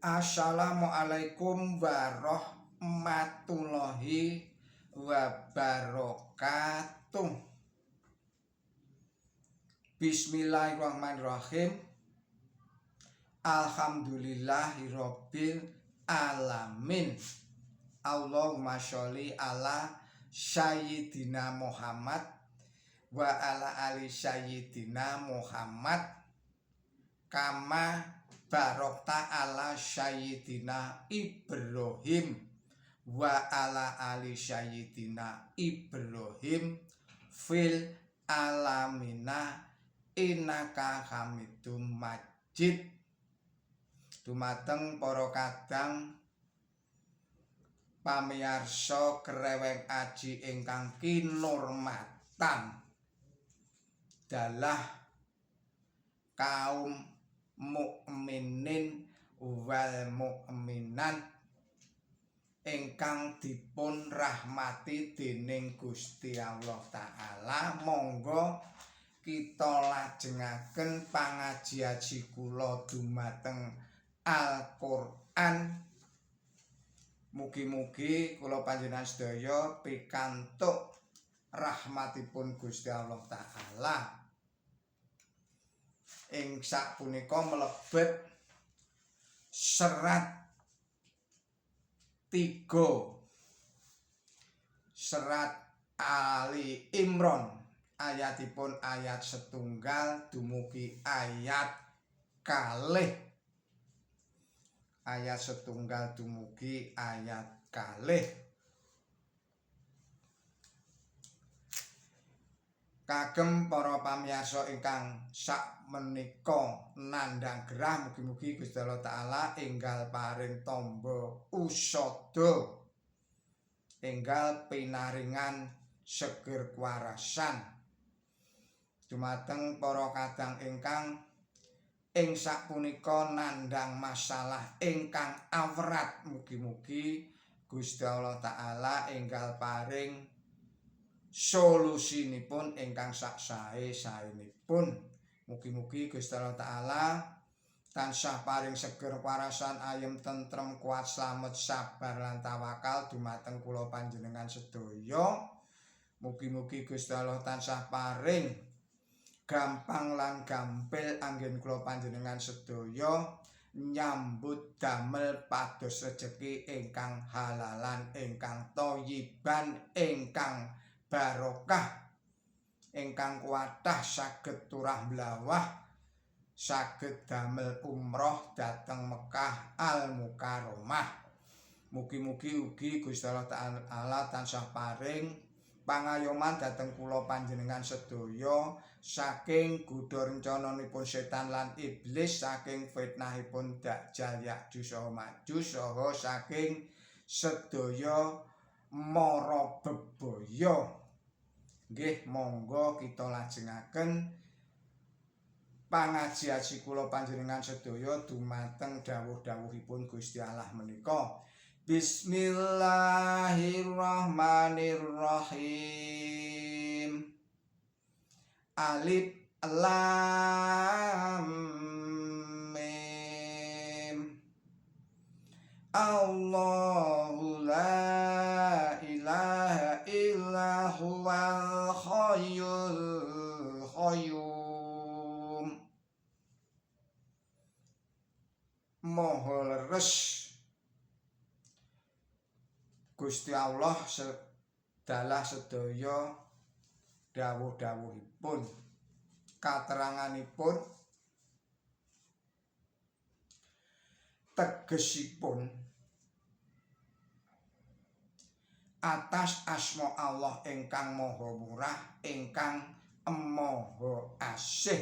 Assalamualaikum warahmatullahi wabarakatuh. Bismillahirrahmanirrahim. Alhamdulillahirabbil alamin. Allahumma sholli ala sayyidina Muhammad wa ala ali sayyidina Muhammad kama barokta ala sayyidina Ibrahim wa ala ali sayyidina Ibrahim fil alamina innaka hamidum majid. Dumateng para kadang pamirsa Kreweng Aji ingkang kinurmatan dalah kaum mukminin wal mukminat ingkang dipun rahmati dening Gusti Allah Ta'ala, monggo kita lajengaken pangaji-aji kula dumateng Al-Qur'an. Mugi-mugi kula panjenengan sedaya pikantuk rahmatipun Gusti Allah Ta'ala. Ing sapunika mlebet serat 3 serat Ali Imran ayatipun ayat 1 dumugi ayat kalih. Ayat 1 dumugi ayat kalih. Kagem para pamirsa ingkang sakmenika nandhang gerah, mugi-mugi Gusti Allah Ta'ala enggal paring tamba usada, enggal pinaringan seger kwarasan dumateng para kadang ingkang ing sapunika nandhang masalah ingkang awrat. Mugi-mugi Gusti Allah Ta'ala enggal paring solusinipun ingkang sak sae-saenipun. Mugi-mugi Gusti Allah Ta'ala tansah paring seger warasan, ayem tentrem, kuat slamet, sabar lan tawakal dumateng kula panjenengan sedaya. Mugi-mugi Gusti Allah tansah paring gampang lan gampil anggen kula panjenengan sedaya nyambut damel pados rejeki ingkang halalan, ingkang thayyiban, ingkang barokah, ingkang kuatah saged turah blawah, saged damel umroh dhateng Mekah Al-Mukarramah. Mugi-mugi ugi Gusti Allah Ta'ala tansah paring pangayoman dhateng kula panjenengan sedaya saking godha rencananipun setan lan iblis, saking fitnahipun Dajjal Ya'juj saha Ma'juj, saha saking sedaya mara bebaya. Nggih, monggo kita lajengaken pangaji-aji kula panjenengan sedaya dumateng dawuh-dawuhipun Gusti Allah menika. Bismillahirrahmanirrahim. Alif lam mim. Allahu la ilaha illa huwal hayyul qayyum. Maha leres Gusti Allah sedalah sedaya dawuh-dawuhipun. Kateranganipun tegesipun atas asma Allah ingkang maha murah, ingkang maha asih.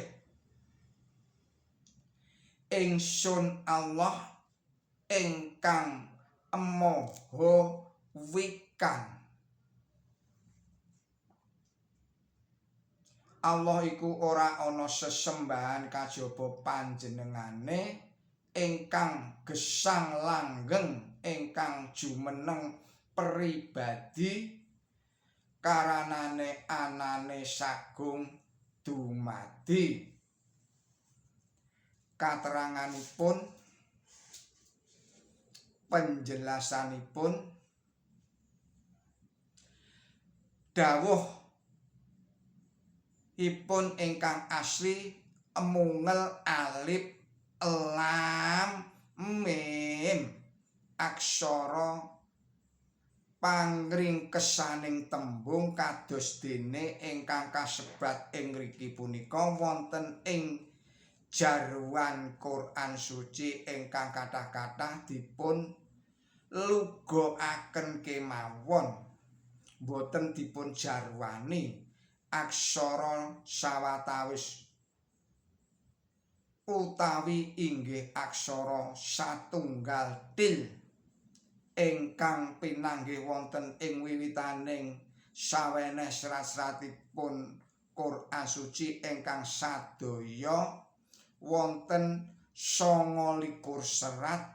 Ingsun Allah ingkang maha wikan. Allah iku ora ana sesembahan kajaba panjenengane, ingkang gesang langgeng, ingkang jumeneng pribadi, karanane anane sagung dumadi. Kateranganipun penjelasanipun dawuh ipun ingkang asli mungel alif lam mim aksara pangringkesaning tembung kados dene ingkang kasebat ing mriki punika wonten ing jarwan Quran suci ingkang kathah-kathah dipun lugoaken kemawon boten dipun jarwani aksara sawatawis utawi inggih aksara satunggal til ingkang pinanggih wonten ing wiwitaning saweneh serat-seratipun Quran suci ingkang sadaya wonten 29 serat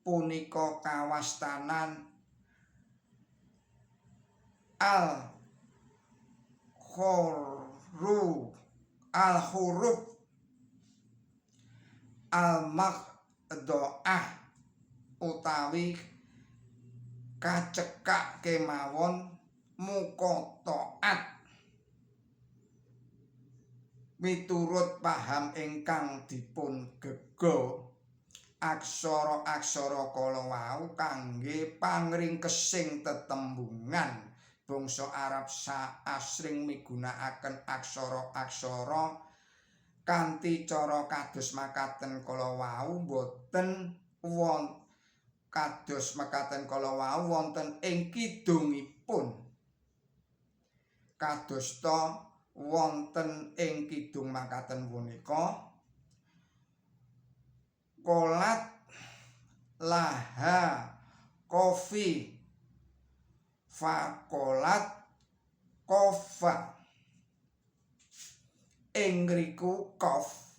punika kawastanan al-huruf al-maqdha'ah utawi kacekak kemawon muqatta'at miturut paham ingkang dipun gega aksara-aksara kala wau kangge pangringkesing tetembungan bangsa Arab asring migunakaken aksara-aksara kanthi cara kados makaten kala wau boten kados makaten kala wau wonten ing kidungipun kadosta wonten ing kidung makaten punika qolat laha kofi faqolat kofa ing ngriku kof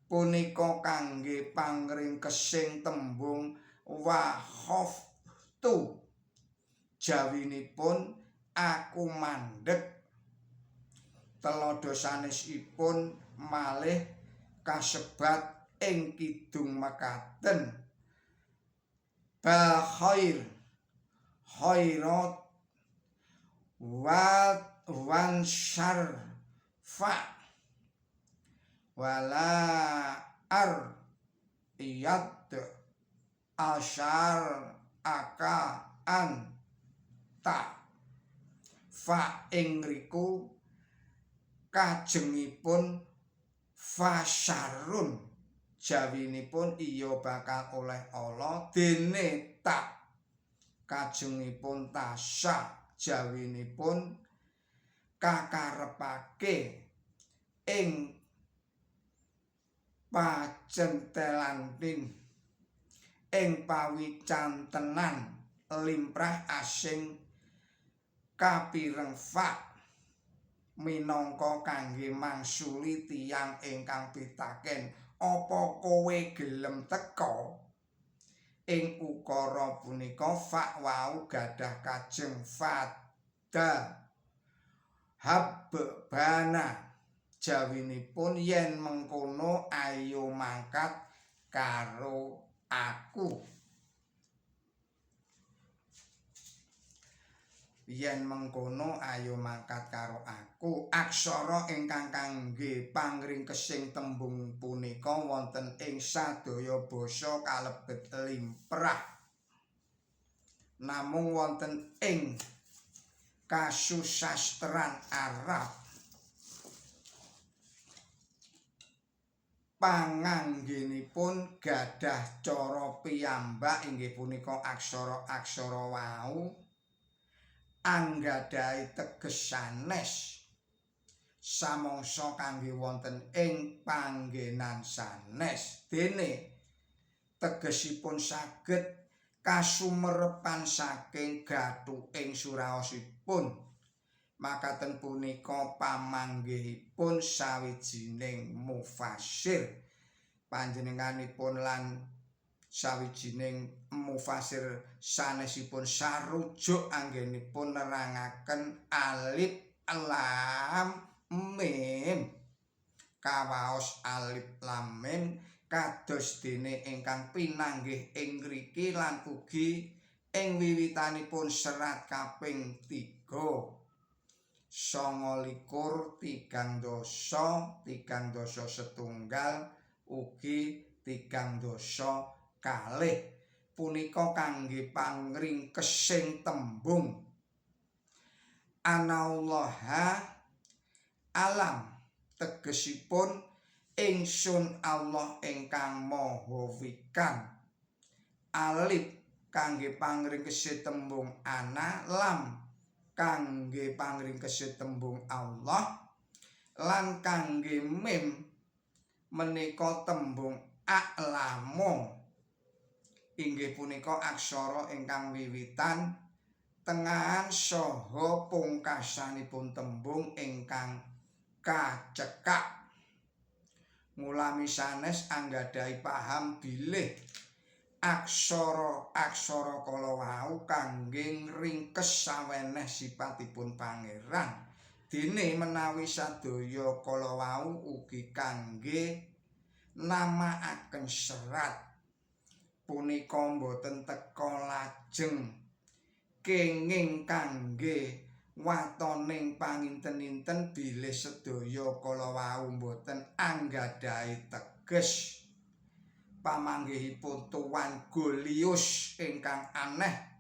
punika kangge pangringkesing tembung wahoftu jawinipun aku mandheg telodo sanesipun malih kasebat ing kidung makaten bal khair khairat wan syar fa wala ar iyad asyar aka an ta fa ing riku kajengipun fasyarun jawinipun iya bakal oleh Allah dene tak kajengipun tasya jawinipun kakarepake ing pacentelantin ing pawicantenan limprah asing kapireng fa minangka kangge mangsuli tiyang ingkang pitaken apa kowe gelem teka ing ukara punika fa wau gadah kajeng fada habbana jawinipun yen mengkono ayo mangkat karo aku yen mengkono ayo mangkat karo aku aksara ingkang kangge pangringkesing tembung punika wonten ing sadaya basa kalebet limprah namung wonten ing kasusastran Arab panganggenipun gadah cara piyambak inggih punika aksara-aksara wau anggadhahi teges sanes samangsa kangge wonten ing panggenan sanes dene tegesipun saged kasumerepan saking gathuking suraosipun makaten punika pamanggihipun sawijining mufassir panjenenganipun lan sawijining mufasir sanesipun sarujuk anggenipun nerangaken alif lam mim kawaos alif lam mim kados dene ingkang pinanggih ing ngriki lan ugi ing wiwitanipun serat kaping 3 3 setunggal ugi 3 kalih punika kangge pangringkesing tembung anallaha alam tegesipun ingsun Allah ingkang maha wikan alif kangge pangringkese tembung ana lam kangge pangringkese tembung Allah lan kangge mim menika tembung a'lamu inggih punika aksara ingkang wiwitan tengahan saha pungkasanipun tembung ingkang kacekak mulami sanes anggadhahi paham bilih aksara-aksara kala wau kangge ngringkes saweneh sipatipun pangeran dene menawi sadaya kala wau ugi kangge namaaken serat punika boten teka lajeng kenging kangge watoning panginten-inten bilih sedaya kala wau boten anggadhahi teges pamanggihipun tuan Golius ingkang aneh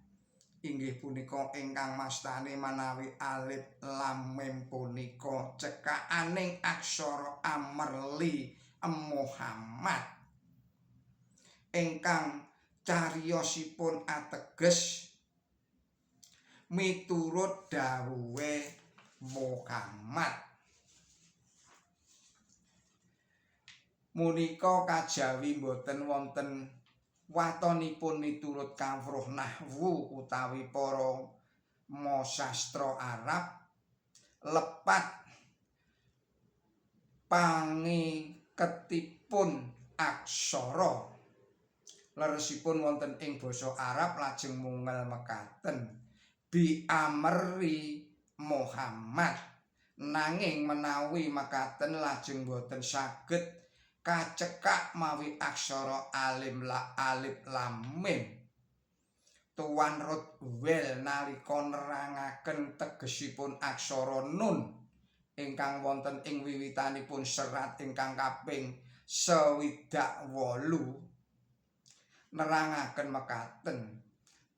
inggih punika ingkang mastani manawi alif lam mim punika cekaning aksara amerli Muhammad ingkang cariyosipun ateges miturut dawuhe Muhammad munika kajawi boten wonten watonipun miturut kawruh nahwu utawi para masastra Arab lepat pangiketipun aksara leresipun wonten ing basa Arab lajeng mungel mekaten bi amri Muhammad nanging menawi mekaten lajeng boten saged kacekak mawi aksara alif lam mim Tuan Rodwell nalika nerangaken tegesipun aksara nun ingkang wonten ing wiwitanipun serat ingkang kaping 68 nerangaken mekaten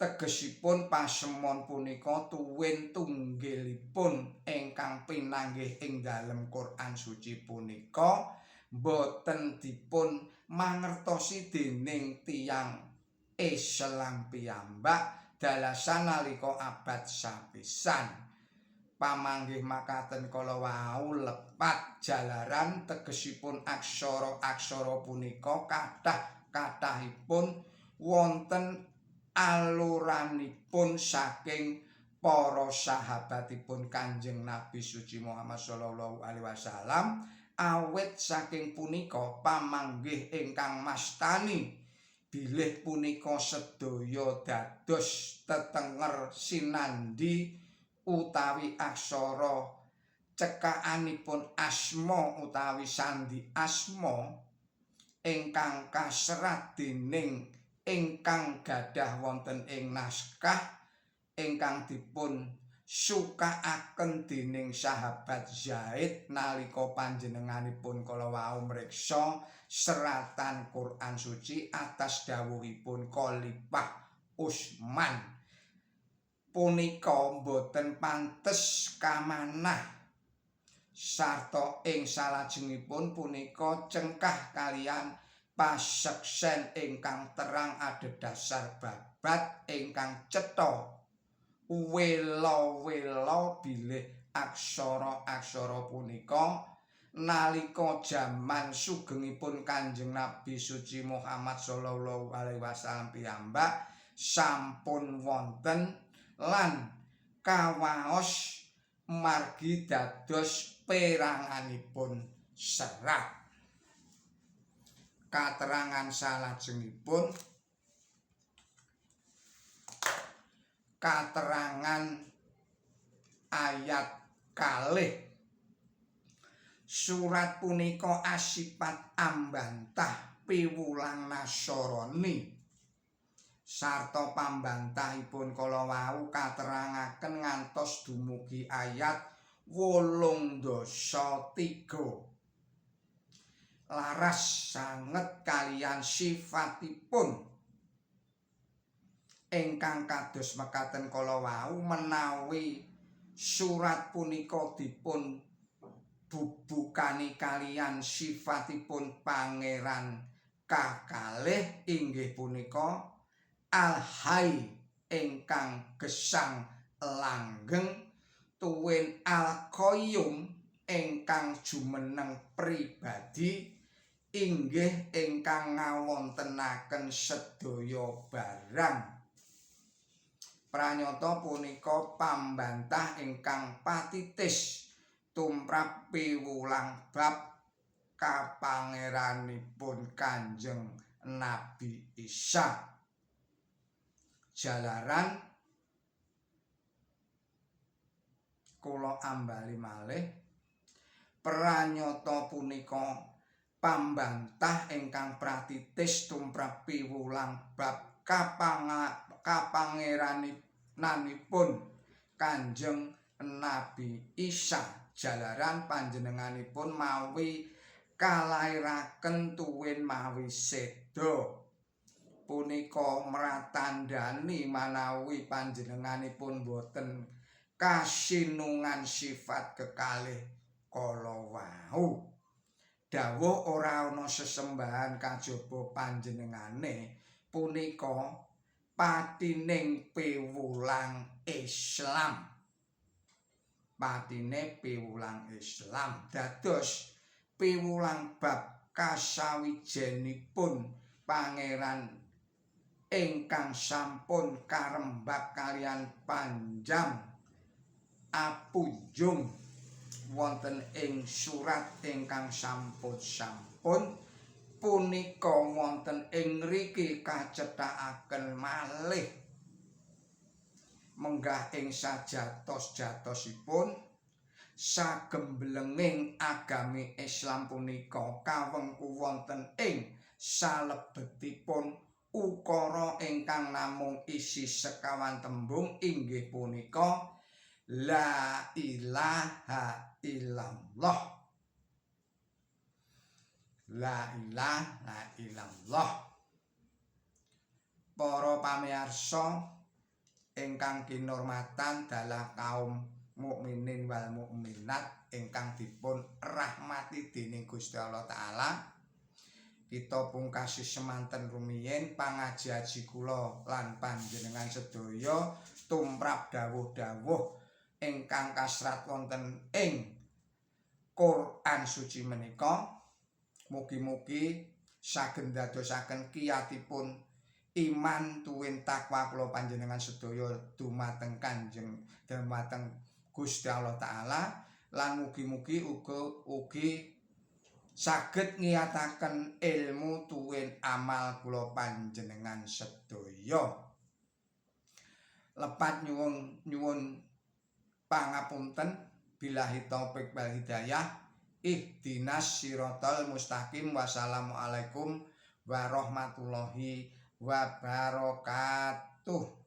tegesipun pasemon punika tuwin tunggilipun ingkang pinanggih ing dalem Quran suci punika boten dipun mangertosi dening tiyang Islam piyambak dalasan nalika abad sapisan pamanggih makaten kala wau lepat jalaran tegesipun aksara-aksara punika kathah-kathahipun wonten aluranipun saking para sahabatipun Kanjeng Nabi suci Muhammad sallallahu alaihi wasallam awit saking punika pamanggih ingkang mastani bilih punika sedaya dados tetenger sinandi utawi aksara cekakanipun asma utawi sandi asma ingkang kaserat dening ingkang gadah wonten ing naskah ingkang dipun sukaaken dening sahabat Zaid nalika panjenenganipun kala wau mriksa seratan Quran suci atas dawuhipun Khalifah Utsman punika boten pantes kamanah sarta ing salajengipun punika cengkah kalian paseksen ingkang terang adhedhasar babat ingkang cetha wela-wela bilih aksara-aksara punika nalika jaman sugengipun Kanjeng Nabi suci Muhammad sallallahu alaihi wasallam piyambak sampun wonten lan kawaos margi dados peranganipun serat katerangan salajengipun katerangan ayat kalih surat punika asipat ambantah piwulang Nasrani. Sarta pambantahipun kala wau katerangaken ngantos dumugi ayat 83. Laras sanget kalian sifatipun ingkang kados mekaten kala wau menawi surat punika dipun bubukani kalian sifatipun pangeran kakalih inggih punika Al-Hayy ingkang gesang langgeng tuwin Al-Qayyum ingkang jumeneng pribadi inggih ingkang ngawontenaken sedaya barang. Pranyata punika pambantah ingkang patitis tumrap piwulang bab kapangeranipun Kanjeng Nabi Isa. Jalaran kula ambali malih pranyata punika pambantah ingkang pratitis tumrap piwulang bab kapangeranipun Kanjeng Nabi Isa. Jalaran panjenenganipun mawi kalairaken tuwin mawi seda. Punika mratandhani manawi panjenenganipun boten kasinungan sifat kekalih kala wau. Dawuh ora ana sesembahan kajaba panjenengane punika patining piwulang Islam. Patine piwulang Islam dados piwulang bab kasawijenipun pangeran ingkang sampun karembak kalian panjang apunjung wonten ing surat ingkang sampun punika wonten ing ngriki kacethakaken malih menggah ing sajatos-jatosipun sagemblenging agami Islam punika kawengku wonten ing salebetipun ukara ingkang namung isi sekawan tembung inggih punika La ilaha illallah. La ilaha illallah. Para pamirsa ingkang kinurmatan dalah kaum mukminin wal mukminat ingkang dipun rahmati dening Gusti Allah taala. Kita pungkasi semanten rumiyin pangaji-aji kula lan panjenengan sedaya tumrap dawuh-dawuh ingkang kasrat wonten ing Quran suci menika. Mugi-mugi saged dadosaken kiyatipun iman tuwin takwa kula panjenengan sedaya dumateng Kanjeng dumateng Gusti Allah taala lan mugi-mugi ugi saged ngiyataken ilmu tuwin amal kula panjenengan sedaya. Lepat nyuwun pangapunten billahi taufik wal hidayah. Ihdinas siratal mustaqim. Wassalamualaikum warahmatullahi wabarakatuh.